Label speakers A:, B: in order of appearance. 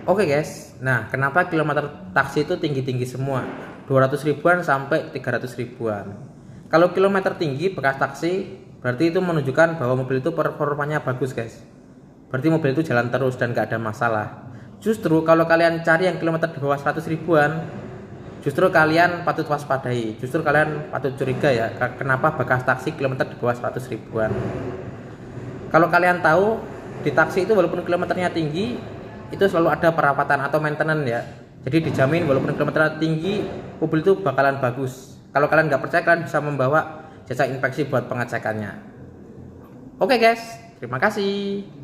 A: Oke guys, nah kenapa kilometer taksi itu tinggi-tinggi semua? 200 ribuan sampai 300 ribuan. Kalau kilometer tinggi bekas taksi, berarti itu menunjukkan bahwa mobil itu performanya bagus guys. Berarti mobil itu jalan terus dan gak ada masalah. Justru kalau kalian cari yang kilometer di bawah 100 ribuan, justru kalian patut waspadai. Justru kalian patut curiga ya, kenapa bekas taksi kilometer di bawah 100 ribuan. Kalau kalian tahu, di taksi itu walaupun kilometernya tinggi, itu selalu ada perawatan atau maintenance ya. Jadi dijamin walaupun kilometernya tinggi, mobil itu bakalan bagus. Kalau kalian nggak percaya, kalian bisa membawa jasa inspeksi buat pengecekannya. Oke guys, terima kasih.